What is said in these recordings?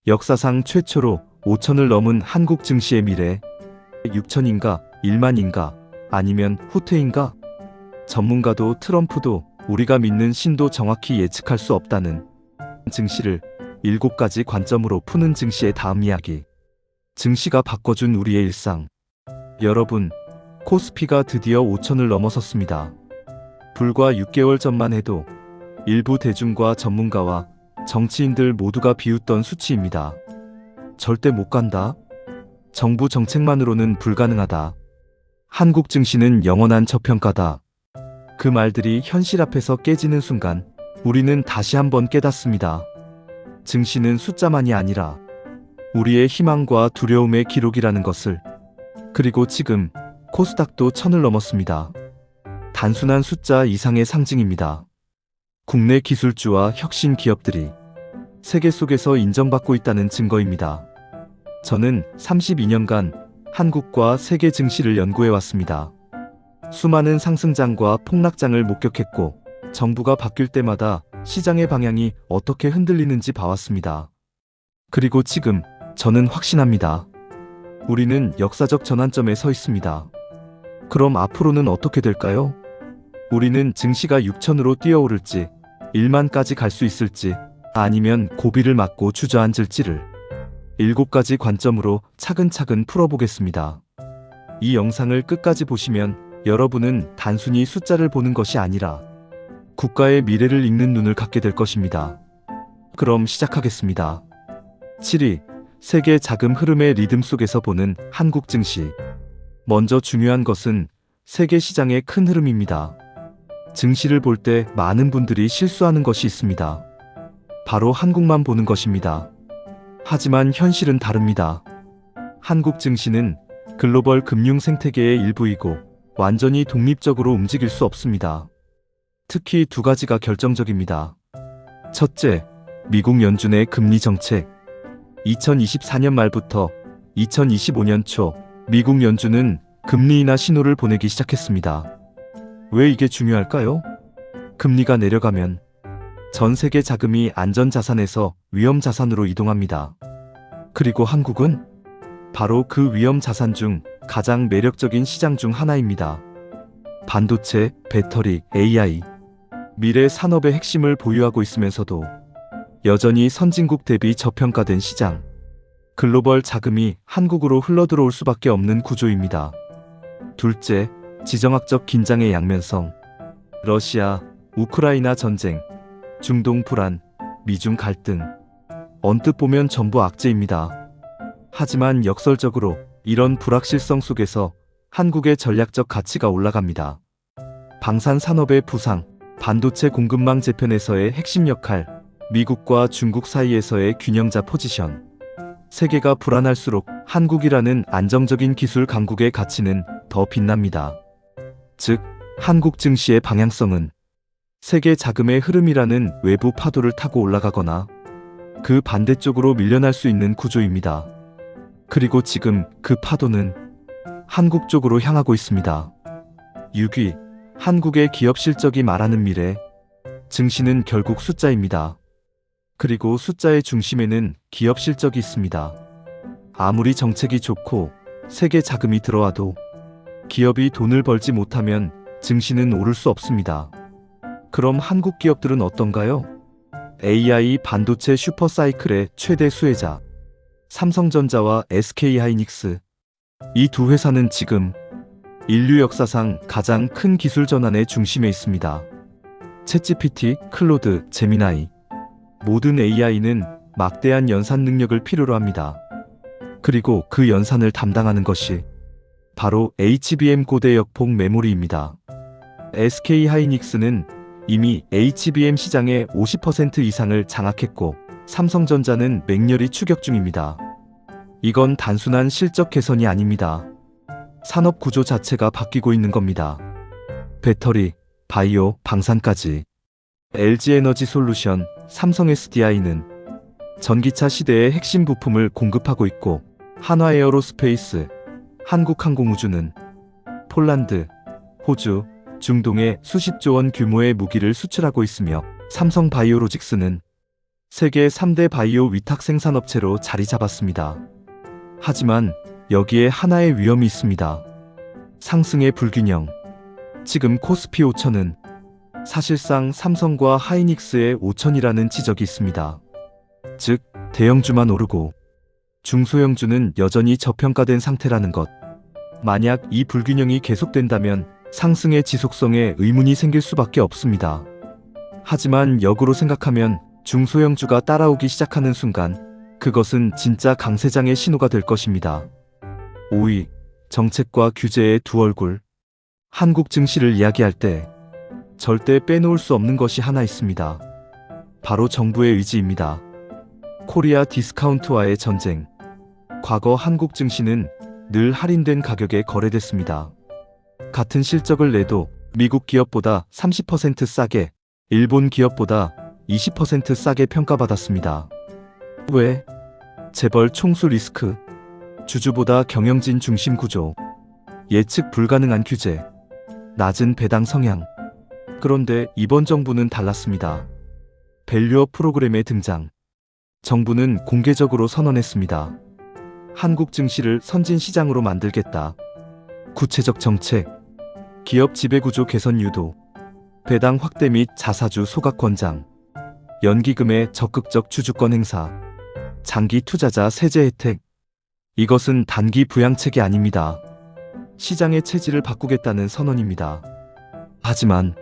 역사상 최초로 5천을 넘은 한국 증시의 미래. 6천인가? 1만인가? 아니면 후퇴인가? 전문가도 트럼프도 우리가 믿는 신도 정확히 예측할 수 없다는 증시를 7가지 관점으로 푸는 증시의 다음 이야기. 증시가 바꿔준 우리의 일상. 여러분, 코스피가 드디어 5천을 넘어섰습니다. 불과 6개월 전만 해도 일부 대중과 전문가와 정치인들 모두가 비웃던 수치입니다. 절대 못 간다. 정부 정책만으로는 불가능하다. 한국 증시는 영원한 저평가다. 그 말들이 현실 앞에서 깨지는 순간 우리는 다시 한번 깨닫습니다. 증시는 숫자만이 아니라 우리의 희망과 두려움의 기록이라는 것을. 그리고 지금 코스닥도 1000을 넘었습니다. 단순한 숫자 이상의 상징입니다. 국내 기술주와 혁신 기업들이 세계 속에서 인정받고 있다는 증거입니다. 저는 32년간 한국과 세계 증시를 연구해 왔습니다. 수많은 상승장과 폭락장을 목격했고 정부가 바뀔 때마다 시장의 방향이 어떻게 흔들리는지 봐왔습니다. 그리고 지금 저는 확신합니다. 우리는 역사적 전환점에 서 있습니다. 그럼 앞으로는 어떻게 될까요? 우리는 증시가 6천으로 뛰어오를지 1만까지 갈 수 있을지 아니면 고비를 맞고 주저앉을지를 7가지 관점으로 차근차근 풀어보겠습니다. 이 영상을 끝까지 보시면 여러분은 단순히 숫자를 보는 것이 아니라 국가의 미래를 읽는 눈을 갖게 될 것입니다. 그럼 시작하겠습니다. 7위, 세계 자금 흐름의 리듬 속에서 보는 한국 증시. 먼저 중요한 것은 세계 시장의 큰 흐름입니다. 증시를 볼 때 많은 분들이 실수하는 것이 있습니다. 바로 한국만 보는 것입니다. 하지만 현실은 다릅니다. 한국 증시는 글로벌 금융 생태계의 일부이고 완전히 독립적으로 움직일 수 없습니다. 특히 2가지가 결정적입니다. 첫째, 미국 연준의 금리 정책. 2024년 말부터 2025년 초 미국 연준은 금리 인하 신호를 보내기 시작했습니다. 왜 이게 중요할까요? 금리가 내려가면 전 세계 자금이 안전자산에서 위험자산으로 이동합니다. 그리고 한국은 바로 그 위험자산 중 가장 매력적인 시장 중 하나입니다. 반도체, 배터리, AI, 미래 산업의 핵심을 보유하고 있으면서도 여전히 선진국 대비 저평가된 시장. 글로벌 자금이 한국으로 흘러들어올 수밖에 없는 구조입니다. 둘째, 지정학적 긴장의 양면성. 러시아, 우크라이나 전쟁, 중동 불안, 미중 갈등. 언뜻 보면 전부 악재입니다. 하지만 역설적으로 이런 불확실성 속에서 한국의 전략적 가치가 올라갑니다. 방산 산업의 부상, 반도체 공급망 재편에서의 핵심 역할, 미국과 중국 사이에서의 균형자 포지션. 세계가 불안할수록 한국이라는 안정적인 기술 강국의 가치는 더 빛납니다. 즉, 한국 증시의 방향성은 세계 자금의 흐름이라는 외부 파도를 타고 올라가거나 그 반대쪽으로 밀려날 수 있는 구조입니다. 그리고 지금 그 파도는 한국 쪽으로 향하고 있습니다. 6위, 한국의 기업 실적이 말하는 미래. 증시는 결국 숫자입니다. 그리고 숫자의 중심에는 기업 실적이 있습니다. 아무리 정책이 좋고 세계 자금이 들어와도 기업이 돈을 벌지 못하면 증시는 오를 수 없습니다. 그럼 한국 기업들은 어떤가요? AI 반도체 슈퍼사이클의 최대 수혜자, 삼성전자와 SK하이닉스. 이 두 회사는 지금 인류 역사상 가장 큰 기술 전환의 중심에 있습니다. 챗GPT, 클로드, 제미나이. 모든 AI는 막대한 연산 능력을 필요로 합니다. 그리고 그 연산을 담당하는 것이 바로 HBM 고대 역폭 메모리입니다. SK하이닉스는 이미 HBM 시장의 50% 이상을 장악했고 삼성전자는 맹렬히 추격 중입니다. 이건 단순한 실적 개선이 아닙니다. 산업 구조 자체가 바뀌고 있는 겁니다. 배터리, 바이오, 방산까지. LG에너지솔루션, 삼성 SDI는 전기차 시대의 핵심 부품을 공급하고 있고 한화에어로스페이스, 한국항공우주는 폴란드, 호주, 중동에 수십조 원 규모의 무기를 수출하고 있으며 삼성바이오로직스는 세계 3대 바이오 위탁 생산업체로 자리 잡았습니다. 하지만 여기에 하나의 위험이 있습니다. 상승의 불균형. 지금 코스피 5천은 사실상 삼성과 하이닉스의 5천이라는 지적이 있습니다. 즉, 대형주만 오르고 중소형주는 여전히 저평가된 상태라는 것. 만약 이 불균형이 계속된다면 상승의 지속성에 의문이 생길 수밖에 없습니다. 하지만 역으로 생각하면 중소형주가 따라오기 시작하는 순간 그것은 진짜 강세장의 신호가 될 것입니다. 5위, 정책과 규제의 두 얼굴. 한국 증시를 이야기할 때 절대 빼놓을 수 없는 것이 하나 있습니다. 바로 정부의 의지입니다. 코리아 디스카운트와의 전쟁. 과거 한국 증시는 늘 할인된 가격에 거래됐습니다. 같은 실적을 내도 미국 기업보다 30% 싸게, 일본 기업보다 20% 싸게 평가받았습니다. 왜? 재벌 총수 리스크, 주주보다 경영진 중심 구조, 예측 불가능한 규제, 낮은 배당 성향. 그런데 이번 정부는 달랐습니다. 밸류업 프로그램의 등장. 정부는 공개적으로 선언했습니다. 한국 증시를 선진 시장으로 만들겠다. 구체적 정책, 기업 지배구조 개선 유도, 배당 확대 및 자사주 소각 권장, 연기금의 적극적 주주권 행사, 장기 투자자 세제 혜택. 이것은 단기 부양책이 아닙니다. 시장의 체질을 바꾸겠다는 선언입니다. 하지만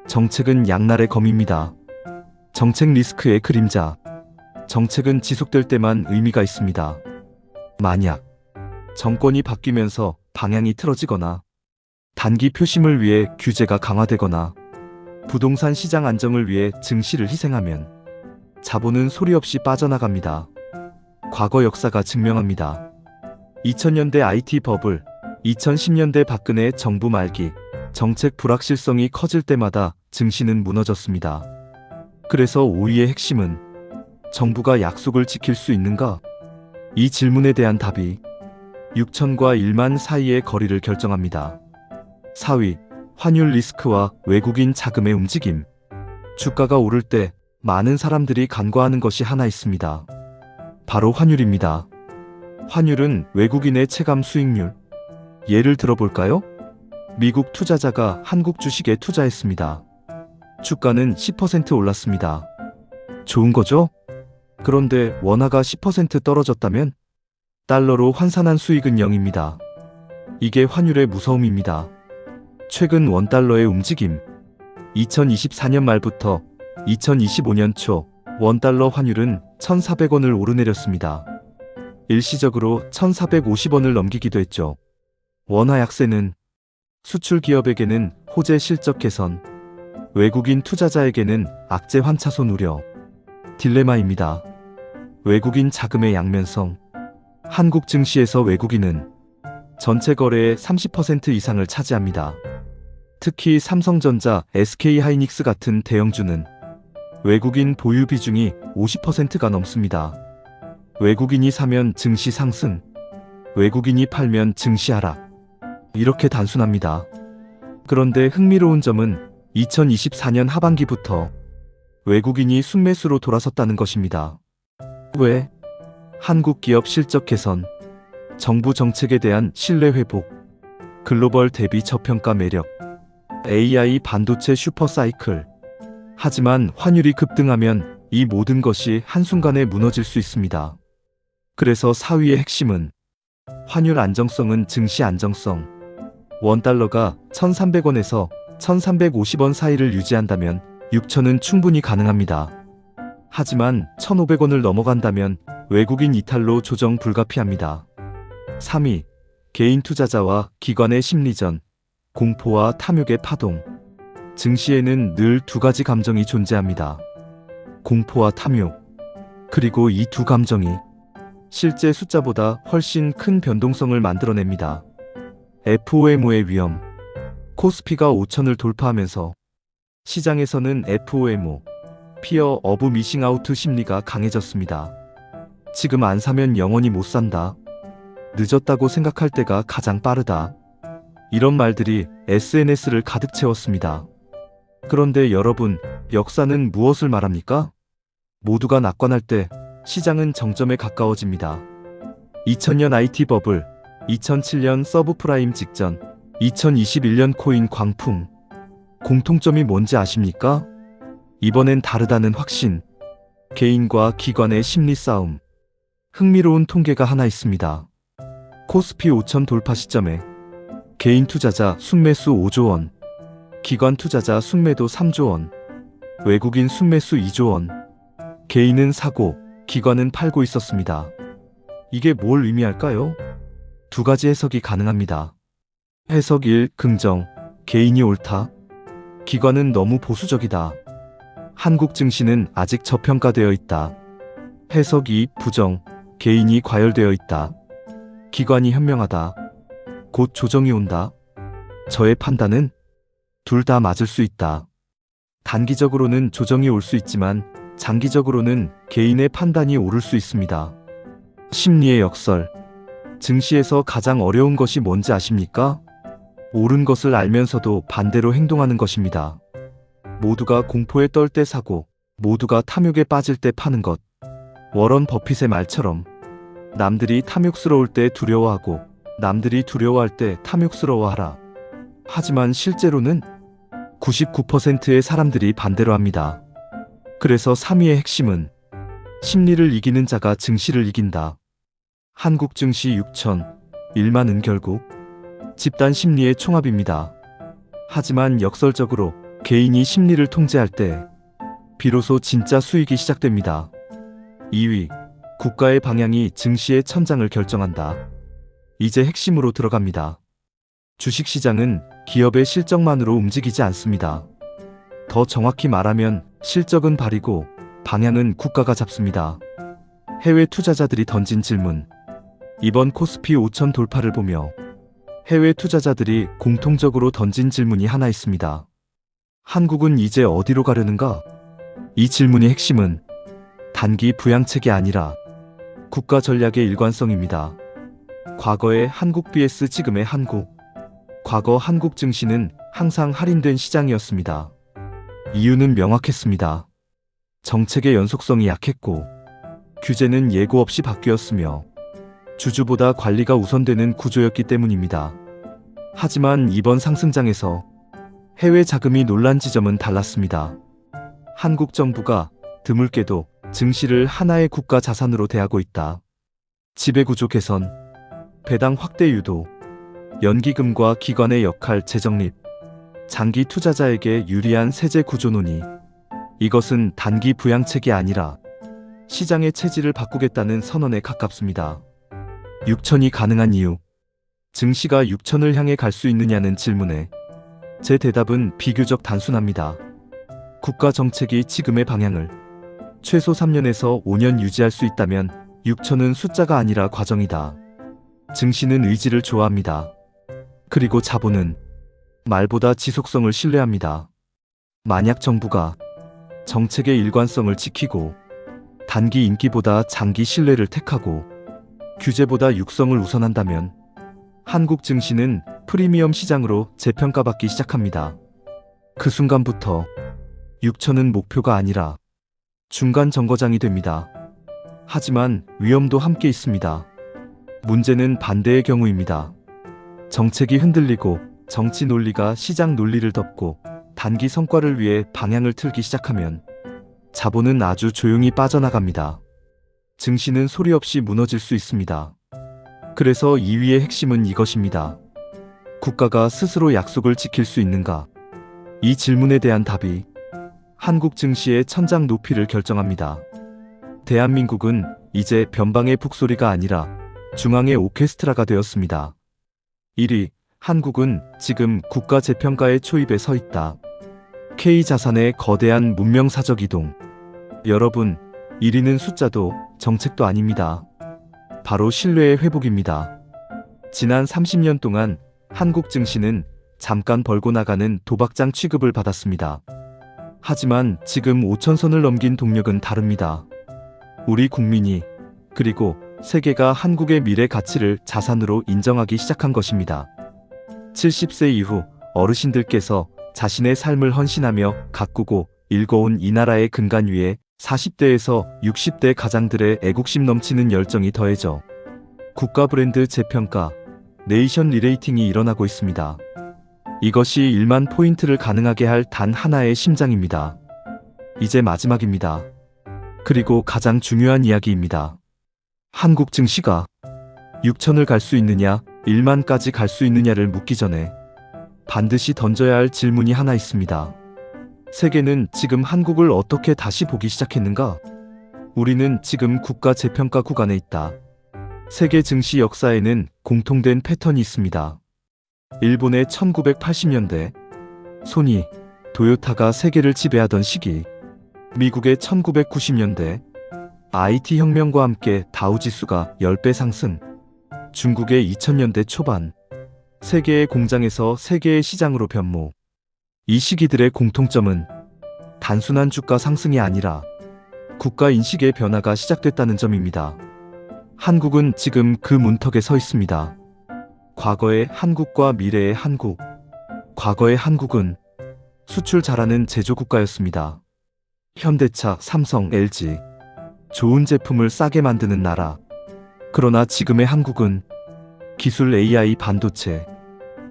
정책은 양날의 검입니다. 정책 리스크의 그림자. 정책은 지속될 때만 의미가 있습니다. 만약 정권이 바뀌면서 방향이 틀어지거나 단기 표심을 위해 규제가 강화되거나 부동산 시장 안정을 위해 증시를 희생하면 자본은 소리 없이 빠져나갑니다. 과거 역사가 증명합니다. 2000년대 IT 버블, 2010년대 박근혜 정부 말기, 정책 불확실성이 커질 때마다 증시는 무너졌습니다. 그래서 5위의 핵심은 정부가 약속을 지킬 수 있는가? 이 질문에 대한 답이 6천과 1만 사이의 거리를 결정합니다. 4위, 환율 리스크와 외국인 자금의 움직임. 주가가 오를 때 많은 사람들이 간과하는 것이 하나 있습니다. 바로 환율입니다. 환율은 외국인의 체감 수익률. 예를 들어볼까요? 미국 투자자가 한국 주식에 투자했습니다. 주가는 10% 올랐습니다. 좋은 거죠? 그런데 원화가 10% 떨어졌다면 달러로 환산한 수익은 0입니다. 이게 환율의 무서움입니다. 최근 원달러의 움직임. 2024년 말부터 2025년 초 원달러 환율은 1,400원을 오르내렸습니다. 일시적으로 1,450원을 넘기기도 했죠. 원화 약세는 수출 기업에게는 호재 실적 개선, 외국인 투자자에게는 악재 환차손 우려, 딜레마입니다. 외국인 자금의 양면성. 한국 증시에서 외국인은 전체 거래의 30% 이상을 차지합니다. 특히 삼성전자, SK하이닉스 같은 대형주는 외국인 보유 비중이 50%가 넘습니다. 외국인이 사면 증시 상승, 외국인이 팔면 증시 하락. 이렇게 단순합니다. 그런데 흥미로운 점은 2024년 하반기부터 외국인이 순매수로 돌아섰다는 것입니다. 왜? 한국 기업 실적 개선, 정부 정책에 대한 신뢰 회복, 글로벌 대비 저평가 매력, AI 반도체 슈퍼사이클. 하지만 환율이 급등하면 이 모든 것이 한순간에 무너질 수 있습니다. 그래서 4위의 핵심은 환율 안정성은 증시 안정성. 원달러가 1,300원에서 1,350원 사이를 유지한다면 6천은 충분히 가능합니다. 하지만 1,500원을 넘어간다면 외국인 이탈로 조정 불가피합니다. 3위, 개인 투자자와 기관의 심리전, 공포와 탐욕의 파동. 증시에는 늘 두 가지 감정이 존재합니다. 공포와 탐욕. 그리고 이 두 감정이 실제 숫자보다 훨씬 큰 변동성을 만들어냅니다. FOMO의 위험. 코스피가 5천을 돌파하면서 시장에서는 FOMO, 피어 오브 미싱 아웃 심리가 강해졌습니다. 지금 안 사면 영원히 못 산다. 늦었다고 생각할 때가 가장 빠르다. 이런 말들이 SNS를 가득 채웠습니다. 그런데 여러분, 역사는 무엇을 말합니까? 모두가 낙관할 때 시장은 정점에 가까워집니다. 2000년 IT 버블, 2007년 서브프라임 직전, 2021년 코인 광풍. 공통점이 뭔지 아십니까? 이번엔 다르다는 확신. 개인과 기관의 심리 싸움. 흥미로운 통계가 하나 있습니다. 코스피 5000 돌파 시점에 개인 투자자 순매수 5조 원, 기관 투자자 순매도 3조 원, 외국인 순매수 2조 원. 개인은 사고, 기관은 팔고 있었습니다. 이게 뭘 의미할까요? 두 가지 해석이 가능합니다. 해석 1. 긍정. 개인이 옳다. 기관은 너무 보수적이다. 한국 증시는 아직 저평가되어 있다. 해석 2. 부정. 개인이 과열되어 있다. 기관이 현명하다. 곧 조정이 온다. 저의 판단은 둘 다 맞을 수 있다. 단기적으로는 조정이 올 수 있지만 장기적으로는 개인의 판단이 오를 수 있습니다. 심리의 역설. 증시에서 가장 어려운 것이 뭔지 아십니까? 옳은 것을 알면서도 반대로 행동하는 것입니다. 모두가 공포에 떨 때 사고, 모두가 탐욕에 빠질 때 파는 것. 워런 버핏의 말처럼 남들이 탐욕스러울 때 두려워하고 남들이 두려워할 때 탐욕스러워하라. 하지만 실제로는 99%의 사람들이 반대로 합니다. 그래서 3위의 핵심은 심리를 이기는 자가 증시를 이긴다. 한국 증시 6천, 1만은 결국 집단 심리의 총합입니다. 하지만 역설적으로 개인이 심리를 통제할 때 비로소 진짜 수익이 시작됩니다. 2위, 국가의 방향이 증시의 천장을 결정한다. 이제 핵심으로 들어갑니다. 주식시장은 기업의 실적만으로 움직이지 않습니다. 더 정확히 말하면 실적은 발이고 방향은 국가가 잡습니다. 해외 투자자들이 던진 질문. 이번 코스피 5000 돌파를 보며 해외 투자자들이 공통적으로 던진 질문이 하나 있습니다. 한국은 이제 어디로 가려는가? 이 질문의 핵심은 단기 부양책이 아니라 국가 전략의 일관성입니다. 과거의 한국 vs 지금의 한국. 과거 한국 증시는 항상 할인된 시장이었습니다. 이유는 명확했습니다. 정책의 연속성이 약했고 규제는 예고 없이 바뀌었으며 주주보다 관리가 우선되는 구조였기 때문입니다. 하지만 이번 상승장에서 해외 자금이 놀란 지점은 달랐습니다. 한국 정부가 드물게도 증시를 하나의 국가 자산으로 대하고 있다. 지배구조 개선, 배당 확대 유도, 연기금과 기관의 역할 재정립, 장기 투자자에게 유리한 세제 구조 논의. 이것은 단기 부양책이 아니라 시장의 체질을 바꾸겠다는 선언에 가깝습니다. 6천이 가능한 이유. 증시가 6천을 향해 갈 수 있느냐는 질문에 제 대답은 비교적 단순합니다. 국가 정책이 지금의 방향을 최소 3년에서 5년 유지할 수 있다면 6천은 숫자가 아니라 과정이다. 증시는 의지를 좋아합니다. 그리고 자본은 말보다 지속성을 신뢰합니다. 만약 정부가 정책의 일관성을 지키고 단기 인기보다 장기 신뢰를 택하고 규제보다 육성을 우선한다면 한국 증시는 프리미엄 시장으로 재평가받기 시작합니다. 그 순간부터 6천은 목표가 아니라 중간 정거장이 됩니다. 하지만 위험도 함께 있습니다. 문제는 반대의 경우입니다. 정책이 흔들리고 정치 논리가 시장 논리를 덮고 단기 성과를 위해 방향을 틀기 시작하면 자본은 아주 조용히 빠져나갑니다. 증시는 소리 없이 무너질 수 있습니다. 그래서 2위의 핵심은 이것입니다. 국가가 스스로 약속을 지킬 수 있는가? 이 질문에 대한 답이 한국 증시의 천장 높이를 결정합니다. 대한민국은 이제 변방의 북소리가 아니라 중앙의 오케스트라가 되었습니다. 1위, 한국은 지금 국가 재평가의 초입에 서 있다. K자산의 거대한 문명사적 이동. 여러분, 1위는 숫자도 정책도 아닙니다. 바로 신뢰의 회복입니다. 지난 30년 동안 한국 증시는 잠깐 벌고 나가는 도박장 취급을 받았습니다. 하지만 지금 5천선을 넘긴 동력은 다릅니다. 우리 국민이 그리고 세계가 한국의 미래 가치를 자산으로 인정하기 시작한 것입니다. 70세 이후 어르신들께서 자신의 삶을 헌신하며 가꾸고 일궈온 이 나라의 근간 위에 40대에서 60대 가장들의 애국심 넘치는 열정이 더해져 국가 브랜드 재평가, 네이션 리레이팅이 일어나고 있습니다. 이것이 1만 포인트를 가능하게 할 단 하나의 심장입니다. 이제 마지막입니다. 그리고 가장 중요한 이야기입니다. 한국 증시가 6천을 갈 수 있느냐, 1만까지 갈 수 있느냐를 묻기 전에 반드시 던져야 할 질문이 하나 있습니다. 세계는 지금 한국을 어떻게 다시 보기 시작했는가? 우리는 지금 국가 재평가 구간에 있다. 세계 증시 역사에는 공통된 패턴이 있습니다. 일본의 1980년대, 소니, 도요타가 세계를 지배하던 시기, 미국의 1990년대, IT 혁명과 함께 다우지수가 10배 상승, 중국의 2000년대 초반, 세계의 공장에서 세계의 시장으로 변모. 이 시기들의 공통점은 단순한 주가 상승이 아니라 국가 인식의 변화가 시작됐다는 점입니다. 한국은 지금 그 문턱에 서 있습니다. 과거의 한국과 미래의 한국. 과거의 한국은 수출 잘하는 제조국가였습니다. 현대차, 삼성, LG. 좋은 제품을 싸게 만드는 나라. 그러나 지금의 한국은 기술, AI, 반도체,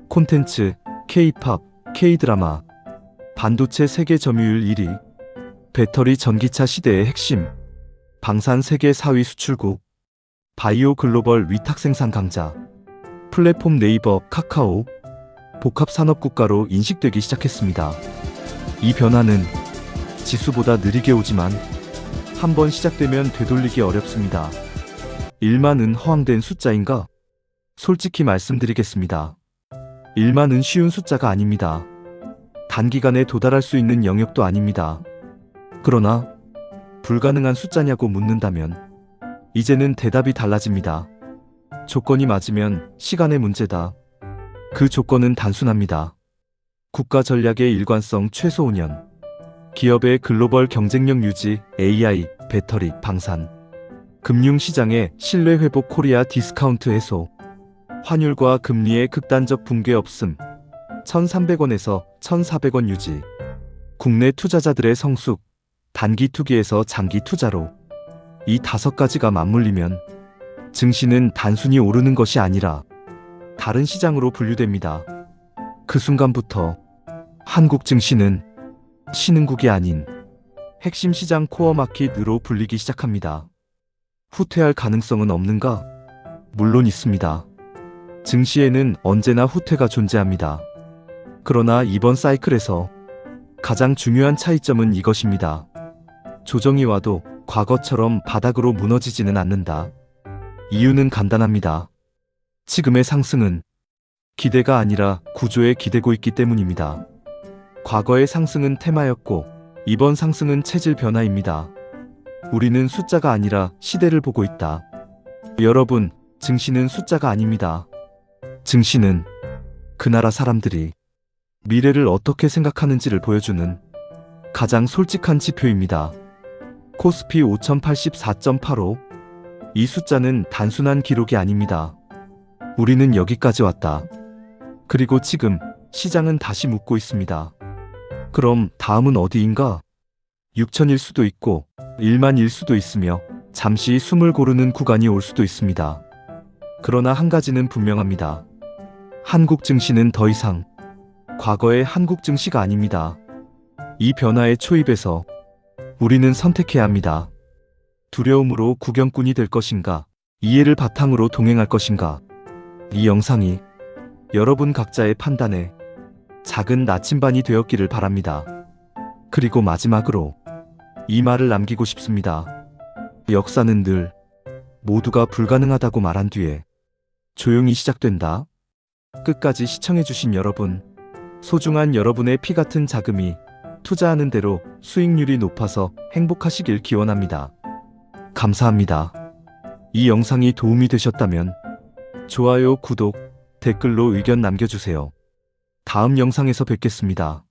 콘텐츠, K-팝, K-드라마, 반도체 세계 점유율 1위, 배터리 전기차 시대의 핵심, 방산 세계 4위 수출국, 바이오 글로벌 위탁 생산 강자, 플랫폼 네이버, 카카오, 복합 산업 국가로 인식되기 시작했습니다. 이 변화는 지수보다 느리게 오지만 한번 시작되면 되돌리기 어렵습니다. 1만은 허황된 숫자인가? 솔직히 말씀드리겠습니다. 1만은 쉬운 숫자가 아닙니다. 단기간에 도달할 수 있는 영역도 아닙니다. 그러나 불가능한 숫자냐고 묻는다면 이제는 대답이 달라집니다. 조건이 맞으면 시간의 문제다. 그 조건은 단순합니다. 국가 전략의 일관성 최소 5년, 기업의 글로벌 경쟁력 유지, AI, 배터리, 방산, 금융시장의 신뢰 회복, 코리아 디스카운트 해소, 환율과 금리의 극단적 붕괴 없음, 1,300원에서 1,400원 유지, 국내 투자자들의 성숙, 단기 투기에서 장기 투자로. 이 5가지가 맞물리면 증시는 단순히 오르는 것이 아니라 다른 시장으로 분류됩니다. 그 순간부터 한국 증시는 신흥국이 아닌 핵심 시장 코어 마켓으로 불리기 시작합니다. 후퇴할 가능성은 없는가? 물론 있습니다. 증시에는 언제나 후퇴가 존재합니다. 그러나 이번 사이클에서 가장 중요한 차이점은 이것입니다. 조정이 와도 과거처럼 바닥으로 무너지지는 않는다. 이유는 간단합니다. 지금의 상승은 기대가 아니라 구조에 기대고 있기 때문입니다. 과거의 상승은 테마였고 이번 상승은 체질 변화입니다. 우리는 숫자가 아니라 시대를 보고 있다. 여러분, 증시는 숫자가 아닙니다. 증시는 그 나라 사람들이 미래를 어떻게 생각하는지를 보여주는 가장 솔직한 지표입니다. 코스피 5084.85. 이 숫자는 단순한 기록이 아닙니다. 우리는 여기까지 왔다. 그리고 지금 시장은 다시 묻고 있습니다. 그럼 다음은 어디인가? 6천일 수도 있고 1만일 수도 있으며 잠시 숨을 고르는 구간이 올 수도 있습니다. 그러나 한 가지는 분명합니다. 한국 증시는 더 이상 과거의 한국 증시가 아닙니다. 이 변화의 초입에서 우리는 선택해야 합니다. 두려움으로 구경꾼이 될 것인가? 이해를 바탕으로 동행할 것인가? 이 영상이 여러분 각자의 판단에 작은 나침반이 되었기를 바랍니다. 그리고 마지막으로 이 말을 남기고 싶습니다. 역사는 늘 모두가 불가능하다고 말한 뒤에 조용히 시작된다. 끝까지 시청해주신 여러분, 소중한 여러분의 피 같은 자금이 투자하는 대로 수익률이 높아서 행복하시길 기원합니다. 감사합니다. 이 영상이 도움이 되셨다면 좋아요, 구독, 댓글로 의견 남겨주세요. 다음 영상에서 뵙겠습니다.